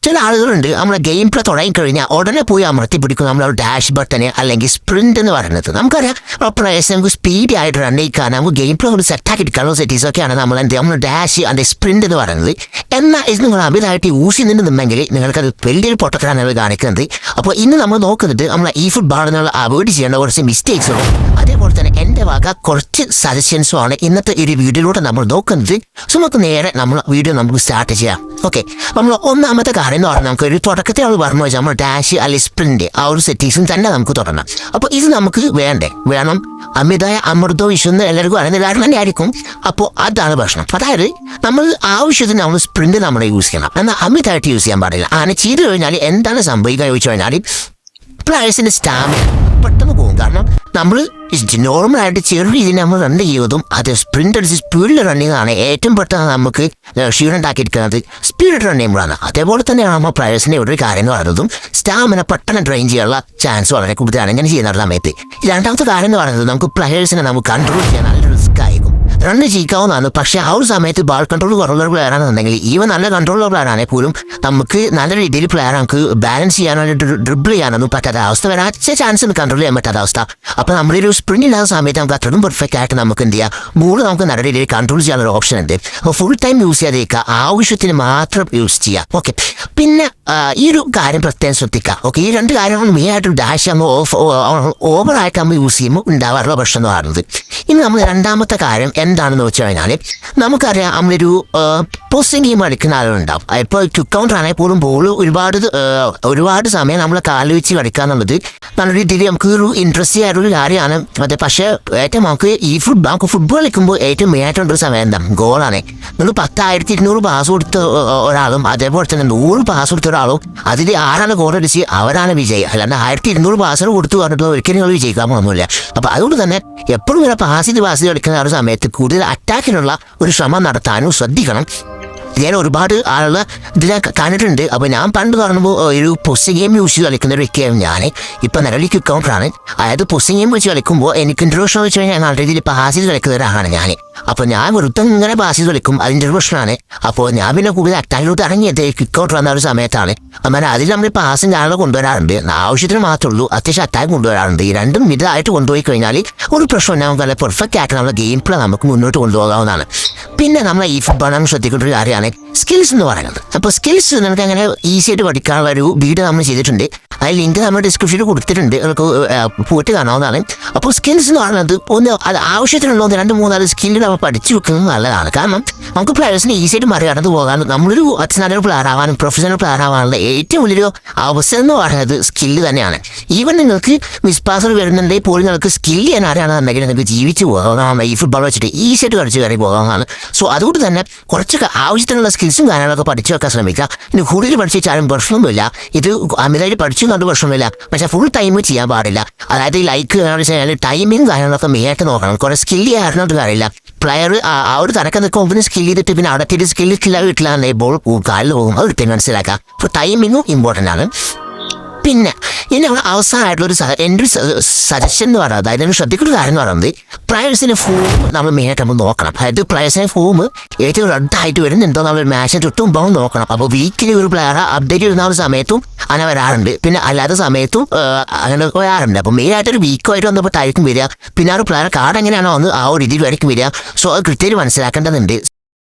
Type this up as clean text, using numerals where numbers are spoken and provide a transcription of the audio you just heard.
ചില ആളുകളുണ്ട് നമ്മളെ ഗെയിം പ്ലേ തുടങ്ങിക്കഴിഞ്ഞാൽ ഉടനെ പോയി അമർത്തി പിടിക്കും നമ്മളൊരു ഡാഷ് ബട്ടന് അല്ലെങ്കിൽ സ്പ്രിന്റ് എന്ന് പറയുന്നത്. നമുക്കറിയാം പ്ലേയേഴ്സ് നമുക്ക് സ്പീഡി ആയിട്ട് റൺ ചെയ്യിക്കാൻ നമുക്ക് ഗെയിം പ്ലേ ഒന്ന് സെറ്റാക്കി എടുക്കാനുള്ള സെറ്റീസ് ഒക്കെയാണ് നമ്മൾ ഡാഷ് അതിൻ്റെ സ്പ്രിന്റ് എന്ന് പറയുന്നത്. എന്നാൽ ഇത് നിങ്ങൾ അമിതമായിട്ട് യൂസ് ചെയ്യുന്നുണ്ടെന്നുണ്ടെങ്കിൽ നിങ്ങൾക്കത് വലിയൊരു പൊട്ടത്തിലാണ് കാണിക്കുന്നത്. അപ്പോൾ ഇന്ന് നമ്മൾ നോക്കുന്നത് നമ്മളെ ഈ ഫുട്ബോൾ എന്നുള്ള അവോയ്ഡ് ചെയ്യേണ്ട കുറച്ച് മിസ്റ്റേക്സുകളും അതേപോലെ തന്നെ എൻ്റെ വക കുറച്ച് സജഷൻസും ആണ് ഇന്നത്തെ ഒരു വീഡിയോയിലൂടെ നമ്മൾ നോക്കുന്നത്. സോ നമുക്ക് നേരെ നമ്മൾ വീഡിയോ നമുക്ക് സ്റ്റാർട്ട് ചെയ്യാം. ഓക്കെ, നമ്മൾ ഒന്നാമത്തെ കാര്യം എന്ന് പറഞ്ഞാൽ നമുക്ക് ഒരു തുടക്കത്തിൽ നമ്മൾ പറഞ്ഞു വെച്ചാൽ നമ്മൾ ഡാഷ് അല്ലെങ്കിൽ സ്പ്രിന്റ് ആ ഒരു സെറ്റീസും തന്നെ നമുക്ക് തുടങ്ങാം. അപ്പോൾ ഇത് നമുക്ക് വേണം. അമിതായ അമൃതോ വിഷുന്ന് എല്ലാവർക്കും അറിയുന്ന കാരണം തന്നെ ആയിരിക്കും. അപ്പോൾ അതാണ് പ്രശ്നം. അതായത് നമ്മൾ ആവശ്യത്തിന് നമ്മൾ സ്പ്രിന്റ് നമ്മൾ യൂസ് ചെയ്യണം, എന്നാൽ അമിതമായിട്ട് യൂസ് ചെയ്യാൻ പാടില്ല. അങ്ങനെ ചെയ്തു കഴിഞ്ഞാൽ എന്താണ് സംഭവിക്കുക ചോദിച്ചു കഴിഞ്ഞാൽ പ്ലേയേഴ്സിന്റെ സ്റ്റാമിന പെട്ടെന്ന് പോകും. കാരണം നമ്മൾ നോർമലായിട്ട് ചെറിയ രീതിയിൽ നമ്മൾ റൺ ചെയ്തതും അത് സ്പ്രിന്റ് അടിച്ച് സ്പീഡിൽ റൺ ചെയ്യുന്നതാണ് ഏറ്റവും പെട്ടെന്ന് നമുക്ക് ക്ഷീണം ഉണ്ടാക്കിയിരിക്കുന്നത് സ്പീഡ് റൺ ചെയ്യുമ്പോഴാണ്. അതേപോലെ തന്നെയാണ് നമ്മൾ പ്ലേയേഴ്സിൻ്റെ ഒരു കാര്യം എന്ന് പറയുന്നതും സ്റ്റാമിന പെട്ടെന്ന് ട്രെയിൻ ചെയ്യാനുള്ള ചാൻസ് വളരെ കൂടുതലാണ് ഇങ്ങനെ ചെയ്യുന്ന സമയത്ത്. രണ്ടാമത്തെ കാര്യം എന്ന് പറയുന്നത് നമുക്ക് പ്ലേയേഴ്സിനെ നമുക്ക് കൺട്രോൾ ചെയ്യാൻ നല്ല റിസ്ക് ആയിരിക്കും. റണ്ണ് ചെയ്യിക്കാവുന്നതാണ്, പക്ഷേ ആ ഒരു സമയത്ത് ബാൾ കൺട്രോൾ കുറവുള്ള പ്ലെയർ ആണെന്നുണ്ടെങ്കിൽ ഈവൻ നല്ല കൺട്രോളുള്ള പ്ലെയർ ആണെങ്കിൽ പോലും നമുക്ക് നല്ല രീതിയിൽ പ്ലെയർ നമുക്ക് ബാലൻസ് ചെയ്യാനോ ഡ്രിബിൾ ചെയ്യാനൊന്നും പറ്റാത്ത അവസ്ഥ വരാൻ ചാൻസ് ഉണ്ട്, കൺട്രോൾ ചെയ്യാൻ പറ്റാത്ത അവസ്ഥ. അപ്പോൾ നമ്മളൊരു സ്പ്രിന്റ് ഇല്ലാത്ത സമയത്ത് നമുക്ക് അത്രയും പെർഫെക്റ്റ് ആയിട്ട് നമുക്ക് എന്ത് ചെയ്യാം, നമുക്ക് നല്ല രീതിയിൽ കൺട്രോൾ ചെയ്യാനുള്ള ഓപ്ഷൻ ഉണ്ട്. അപ്പോൾ ഫുൾ ടൈം യൂസ് ചെയ്യാതിരിക്കുക, ആവശ്യത്തിന് മാത്രം യൂസ് ചെയ്യുക. ഓക്കെ, പിന്നെ ഈ ഒരു കാര്യം പ്രത്യേകം ശ്രദ്ധിക്കുക. ഓക്കെ, ഈ രണ്ട് കാര്യങ്ങൾ മെയിൻ ആയിട്ട് ഡാഷ് ഓവറായിട്ട് നമ്മൾ യൂസ് ചെയ്യുമ്പോൾ ഉണ്ടാവാറുള്ള പ്രശ്നം എന്ന് പറയുന്നത്. ഇനി നമ്മൾ രണ്ടാമത്തെ കാര്യം എന്താണെന്ന് വെച്ച് കഴിഞ്ഞാൽ നമുക്കറിയാം നമ്മളൊരു പോസ്റ്റിംഗ് ഗെയിം കളിക്കുന്ന ആളുകളുണ്ടാവും. ഇപ്പോൾ ടു കൗണ്ടർ ആണെങ്കിൽ പോലും ബോൾ ഒരുപാട് സമയം നമ്മൾ കാല് വെച്ച് കളിക്കുക എന്നുള്ളത് നല്ല രീതിയിൽ നമുക്ക് ഒരു ഇൻട്രസ്റ്റിംഗ് ആയിട്ടൊരു കാര്യമാണ്. അതെ, പക്ഷേ ഏറ്റവും നമുക്ക് നമുക്ക് ഫുട്ബോൾ കളിക്കുമ്പോൾ ഏറ്റവും മെയിൻ ആയിട്ടുള്ളൊരു സമയം എന്താ, ഗോളാണ്. നിങ്ങൾ 10,200 പാസ് കൊടുത്ത ഒരാളും അതേപോലെ തന്നെ 100 പാസ് കൊടുത്ത ഒരാളും അതിൽ ആരാണ് ഗോൾ അടിച്ച് അവരാണ് വിജയം. അല്ലാണ്ട് 1,200 പാസുകൾ കൊടുത്തു പറഞ്ഞിട്ട് ഒരിക്കലും നിങ്ങൾ വിജയിക്കാൻ പോകുന്നില്ല. അപ്പോൾ അതുകൊണ്ട് തന്നെ എപ്പോഴും ഇങ്ങനെ പാസ് ചെയ്ത് കളിക്കുന്ന ആ ഒരു സമയത്ത് കൂടുതൽ അറ്റാക്കിനുള്ള ഒരു ശ്രമം നടത്താനും ശ്രദ്ധിക്കണം. ഞാൻ ഒരുപാട് ആളുകൾ ഇതിനെ കണ്ടിട്ടുണ്ട്. അപ്പോൾ ഞാൻ പണ്ട് കാണുമ്പോൾ ഒരു പോസ്റ്റിംഗ് ഗെയിം യൂസ് ചെയ്ത് കളിക്കുന്ന ഒരു വ്യക്തിയാണ് ഞാൻ. ഇപ്പം നിലവിൽ ക്വിക്ക് കൗണ്ടറാണ്. അതായത് പോസ്റ്റിംഗ് ഗെയിം വെച്ച് കളിക്കുമ്പോൾ എനിക്ക് ഇൻട്രൊഡക്ഷൻ വെച്ച് കഴിഞ്ഞാൽ നല്ല രീതിയിൽ പാസ് ചെയ്ത് കളിക്കുന്ന ഒരാളാണ് ഞാൻ. അപ്പോൾ ഞാൻ വെറുതെ ഇങ്ങനെ പാസ് ചെയ്ത് കളിക്കും, അതിൻ്റെ ഒരു പ്രശ്നമാണ്. അപ്പോൾ ഞാൻ പിന്നെ കൂടുതൽ അറ്റാക്കിലോട്ട് ഇറങ്ങിയത് ക്വിക്ക് കൗണ്ടർ വന്ന ഒരു സമയത്താണ്. അങ്ങനെ അതിൽ നമ്മൾ പാസും ഞാനും കൊണ്ടുവരാറുണ്ട്, ആവശ്യത്തിന് മാത്രമേ ഉള്ളൂ, അത്യാവശ്യം അറ്റാക്ക് കൊണ്ടുവരാറുണ്ട്. ഈ രണ്ടും ഇതായിട്ട് കൊണ്ടുപോയി കഴിഞ്ഞാൽ ഒരു പ്രശ്നം നമുക്ക് നല്ല പെർഫെക്റ്റ് ആയിട്ട് നമ്മുടെ ഗെയിം പ്ലേ നമുക്ക് മുന്നോട്ട് കൊണ്ടുപോകാവുന്നതാണ്. പിന്നെ നമ്മൾ ഈ ഫുട്ബോൾ നമ്മൾ ശ്രദ്ധിക്കേണ്ട ഒരു കാര്യമാണ് സ്കിൽസ് എന്ന് പറയുന്നത്. അപ്പോൾ സ്കിൽസ് നമുക്ക് അങ്ങനെ ഈസി ആയിട്ട് പഠിക്കാനുള്ള ഒരു വീഡിയോ നമ്മൾ ചെയ്തിട്ടുണ്ട്. അതിൽ ലിങ്ക് നമ്മൾ ഡിസ്ക്രിപ്ഷനിൽ കൊടുത്തിട്ടുണ്ട്, നമുക്ക് പോയിട്ട് കാണാവുന്നതാണ്. അപ്പോൾ സ്കിൽസ് എന്ന് പറയുന്നത് അത് ആവശ്യത്തിനുള്ള 2-3 സ്കില്ല് നമ്മൾ പഠിച്ചു വെക്കുന്നത് നല്ലതാണ്. കാരണം നമുക്ക് പ്ലെയേഴ്സിന് ഈസി ആയിട്ട് മറികടന്ന് പോകാനും നമ്മളൊരു നല്ലൊരു പ്ലെയർ ആവാനും പ്രൊഫഷണൽ പ്ലെയർ ആവാനുള്ള ഏറ്റവും വലിയൊരു അവസരം എന്ന് പറയുന്നത് സ്കില്ല് തന്നെയാണ്. ഈവൻ നിങ്ങൾക്ക് മിസ്പാസർ വരുന്നുണ്ടെങ്കിൽ പോലും നിങ്ങൾക്ക് സ്കില്ല് ചെയ്യാൻ അറിയാണെന്നുണ്ടെങ്കിൽ നിങ്ങൾക്ക് ജീവിച്ച് പോകാം. ഈ ഫുട്ബോൾ വെച്ചിട്ട് ഈസി ആയിട്ട് കളിച്ച് കയറി പോകാവുന്നതാണ്. സോ അതുകൊണ്ട് തന്നെ കുറച്ചൊക്കെ ആവശ്യത്തിനുള്ള സ്കിൽസും കാര്യങ്ങളൊക്കെ പഠിച്ചു വെക്കാൻ ശ്രമിക്കുക. ഇനി കൂടുതൽ പഠിച്ചു വെച്ചാലും പ്രശ്നമൊന്നുമില്ല. ഇത് അമിതമായിട്ട് പഠിച്ചു കണ്ട് പ്രശ്നമില്ല, പക്ഷേ ഫുൾ ടൈം ചെയ്യാൻ പാടില്ല. അതായത് ലൈക്ക് ടൈമിങ് കാര്യങ്ങളൊക്കെ മെയിനായിട്ട് നോക്കണം. കുറേ സ്കില്ല് ചെയ്യാറുണ്ട് കാര്യമില്ല. പ്ലെയർ ആ ഒരു തനക്ക് നിൽക്കുമ്പോൾ സ്കിൽ ചെയ്തിട്ട് പിന്നെ അവിടെ സ്കില്ലിട്ടില്ല വീട്ടിലാണ് ബോൾ കാലിൽ പോകും, അത് പിന്നെ മനസ്സിലാക്കാം. അപ്പോൾ ടൈമിങ്ങും ഇമ്പോർട്ടൻ്റ് ആണ്. പിന്നെ ഇനി അവസാനമായിട്ടുള്ളൊരു എൻ്റെ ഒരു സജഷൻ എന്ന് പറയുന്നത്, അതിന് ശ്രദ്ധിക്കുന്ന കാര്യം എന്ന് പറയുന്നത് പ്ലെയേഴ്സിൻ്റെ ഫോം നമ്മൾ മെയിനായിട്ട് നമ്മൾ നോക്കണം. അതായത് പ്ലെയേഴ്സിൻ്റെ ഫോം ഏറ്റവും റദ്ദായിട്ട് വരുന്നുണ്ടോ നമ്മൾ മാച്ചിന് ചുറ്റുമ്പോൾ നോക്കണം. അപ്പോൾ വീക്കിലി ഒരു പ്ലെയർ അപ്ഡേറ്റ് ചെയ്യുന്ന ഒരു സമയത്തും അങ്ങനെ വരാറുണ്ട്, പിന്നെ അല്ലാത്ത സമയത്തും അങ്ങനെ വരാറുണ്ട്. അപ്പോൾ മെയിനായിട്ടൊരു വീക്കുമായിട്ട് വന്നപ്പോഴായിരിക്കും വരിക. പിന്നെ ആ ഒരു പ്ലെയർ കാർഡ് എങ്ങനെയാണോ വന്ന് ആ ഒരു രീതിയിലായിരിക്കും വരിക. സോ അത് കൃത്യമായിട്ട് മനസ്സിലാക്കേണ്ടതുണ്ട്.